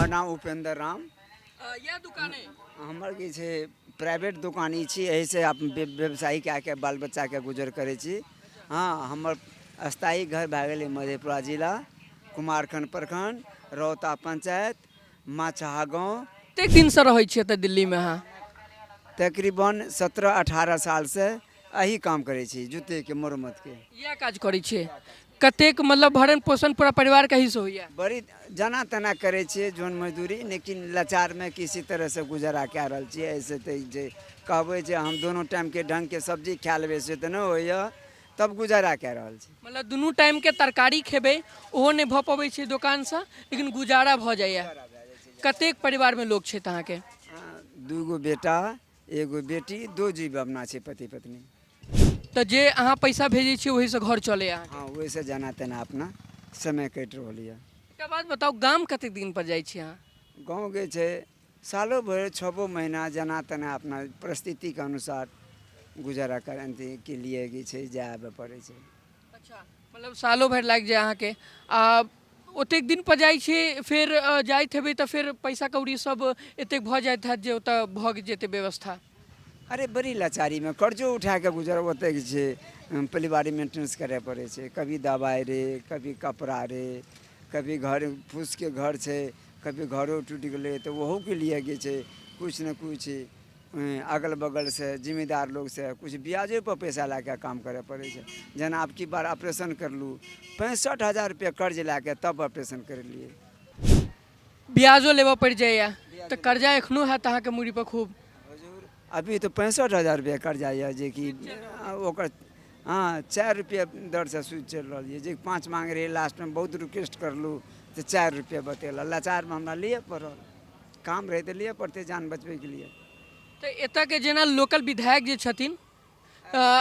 हमर नाम उपेंद्र राम। यह दुकान है। हमर की छै प्राइवेट दुकानी छी, एही से आप व्यवसायी कए के बाल बच्चा के गुजर करे छी। हाँ, हमर स्थायी घर भए गेलै मधेपुरा जिला, कुमारखंड प्रखंड, रौता पंचायत, माछहा गाँव। कतेक दिन से रहै छियै एतऽ दिल्ली में अहाँ? तकरीबन 17-18 साल से यही काम करे छी, जूते के मरम्मत के। यह काज करै छियै। कतेक मतलब भरण पोषण पूरा परिवार के ही से होइया? बड़ी जना तना करे छियै जोन मजदूरी, लेकिन लाचार में किसी तरह से गुजारा कए रहल छियै। ऐसे तो जे कहबै जे हम दोनों टाइम के ढंग के सब्जी खा लेबै से तऽ नहि होइए, तब गुजारा कए रहल छी। मतलब दुनू टाइम के तरकारी खेबै ओहो नहि भऽ पबै छै दोकान से, लेकिन गुजारा भऽ जाइया। कतेक परिवार में लोग छै अहाँ के? 2 गो बेटा, 1 गो बेटी, 2 जीव अपना छै, पति पत्नी। तो जे अहाँ पैसा भेजै छियै वही से घर चले अहाँ? हाँ, वही से जना तना अपना समय कटि रहल यऽ। एकटा बात बताओ, गाम कतेक दिन पर जाइ छी अहाँ? गाँव के छै सालों भर 6 महीना जना तना अपना परिस्थिति के अनुसार गुजारा करने के लिए की छै जाय आबे पड़े छै। अच्छा, मतलब सालों भर लागि जाए अहाँ के। आ ओतेक दिन पर जाइ छी, फिर जाइत हेबै तऽ फिर पैसा कौड़ी सब एतेक भऽ जाइत हैत जे ओतऽ भऽ जेतै व्यवस्था? अरे बड़ी लाचारी में कर्जो उठा के गुजर ओते छै, परिवार मेंटेनेंस करे पड़े छै। कभी दवाई रे, कभी कपड़ा रे, कभी घर फूस के घर छै, कभी घरों टूट गए तो वहू के लिए के छै कुछ न कुछ अगल बगल से जिम्मेदार लोग से कुछ ब्याजे पर पैसा ला के काम करे पड़े छै। जना अब की बार ऑपरेशन करलू, 65,000 रुपया कर्ज ला के तब ऑपरेशन कर लिए। ब्याजो लेबऽ पड़ि जाइया, तऽ कर्जा एखनो हैत अहाँ के मूड़ी पर खूब? अभी तो 65,000 रुपया कर्जा है, जे कि ओकर हाँ 4 रुपया दर से सूद चल रहा है। जे 5 मांग रहे लास्ट में बहुत रिक्वेस्ट करलू तो 4 रुपया बतेला। लाचार में हमरा लिए पड़ल, काम रहे तो लिए पड़ते जान बचबे के लिए। तो एतऽ के जेना लोकल विधायक जे छथिन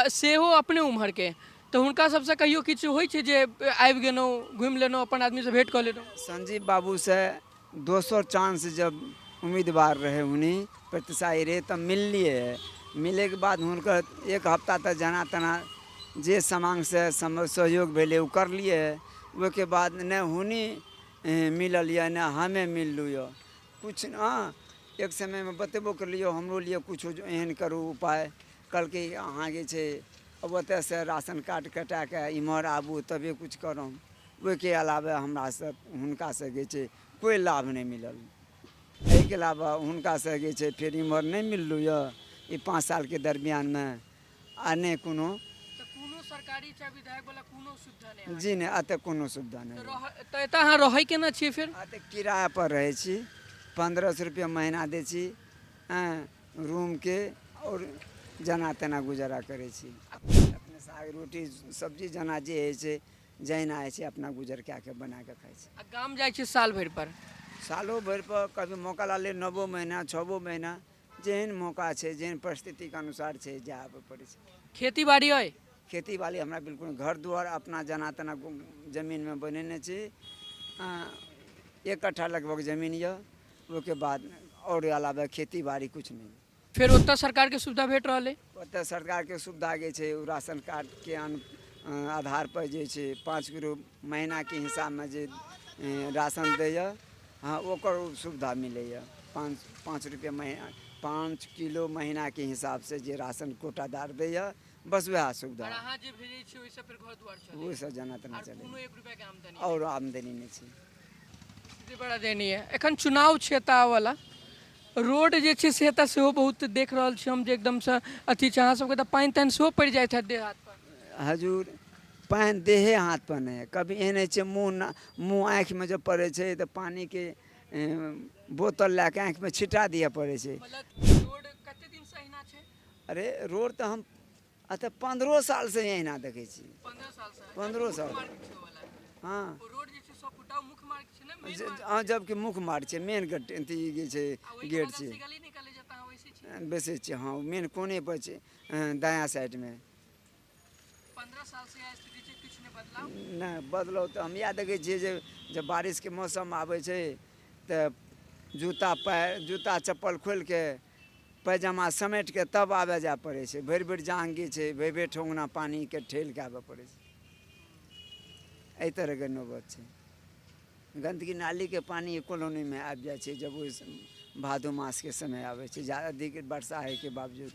सेहो अपने उम्हर के, तो हुनका सबसे कहियो किछु होइ छै जे आबि गेलहुँ, घुमि लेलहुँ, अपन आदमी से भेंट कऽ लेलहुँ? संजीव बाबू से दोसर चांस जब उम्मीदवार रहे उन्हीं प्रतिशाही रहे तब मिललिए है। मिले के बाद हुनकर 1 हफ्ता तक जना तना जे समांग से सहयोग भेले उ कर लिए है। उसके बाद न हुनी मिलल या न हमें मिललू या कुछ। हाँ, एक समय में बतेबो कर लियो हमरो लिए कुछ एहन करू उपाय। कल के अहाँ के छै अब ओतऽ से राशन कार्ड कटा के इम्हर आबू तबे कुछ करम। ओके अलावा हमरा से हुनका से के छै कोई लाभ नहीं मिलल। एहि के अलावा हुनका से के छै फिर इम्हर नहीं मिललू या ई 5 साल के दरमियान में आ नहीं कोनो। तो कोनो सरकारी चाहे विधायक वाला कोनो सुविधा नहीं? जी नहीं, अतः कोनो सुविधा नहीं। तो एतऽ अहाँ रहै केना छियै फिर? अतः किराया पर रहे छी, 1500 रुपया महीना दे छी रूम के, और जना तना गुजारा करे छी। अपने साग रोटी सब्जी जना जे है से जहिना है से अपना गुजर क्या के बना के खाई छी। आ गाम जाइ छी साल भरि पर? सालों भर पर कभी मौका ला ले 9 महीना 6 महीना जेहन मौका छै, जेहन परिस्थिति के अनुसार छै जाय आबे पड़े छै। खेती बाड़ी अइ? खेती बाड़ी हमरा बिल्कुल घर द्वार अपना जना तना जमीन में बनेने छी। 1 कट्ठा लगभग जमीन यऽ, उसके बाद और अलावा खेती बाड़ी कुछ नहीं। फिर ओतऽ सरकार के सुविधा भेट रहल है? ओतऽ सरकार के सुविधा के छै राशन कार्ड के आधार पर जे छै 5 किलो महीना के हिसाब में जे राशन दैया। हाँ, ओकर सुविधा मिलैया 5 रुपया महीना 5 किलो महीना के हिसाब से जे राशन कोटादार दैया, बस वह सुविधा। और अहाँ जे भेजै छी ओइ से फिर घर द्वार चले? वो सब जना तना चले, कोनो 1 रुपया के आमदनी? और आमदनी नहीं छै। स्थिति बड़ा दयनीय है। एखन चुनाव छै एतऽ वाला, रोड जे छै से एतऽ सेहो बहुत देख रहल छी हम जे एकदम से अथी छै। अहाँ सबके तऽ पानि तानि सेहो पड़ि जाइत हैत देह हाथ पर? हजूर पानि देहे हाथ पर नहीं है। कभी एहन है छै मुँह आँखि में जब पड़े छै तो पानी के बोतल ला के आँखि में छिटा दिया पड़े छै। मतलब रोड कते दिन से अहिना छै? अरे रोड तो हम 15 साल से अहिना देखे छी। 15 साल से? 15 साल। हाँ, रोड जे छै सब फुटाव मुख्य मार्ग छै ना, मेन मार्ग? हाँ, जबकि मुख्य मार्ग छै, मेन गेट छै, गेट छै गली निकले जाता है वैसे छै? बेसे छै। हाँ, मेन कोने पर छै दायां साइड में। 15 साल से यह स्थिति छै, कुछ नहीं बदलाव? नहीं बदलाव तो हम इएह देखै छियै जे जब बारिश के मौसम आबै छै तऽ जूता चप्पल खोल के पैजामा समेट के तब आबे जाए पड़े छै। भरि भरि जांगी छै, भरि भरि ठोंगना पानी के ठेल के आबे पड़े छै। एहि तरह के नौबत छै। गंदगी नाली के पानी कॉलोनी में आबि जाइ छै जब ओहि भादो मास के समय आबै छै, ज़्यादा अधिक वर्षा होय के बावजूद।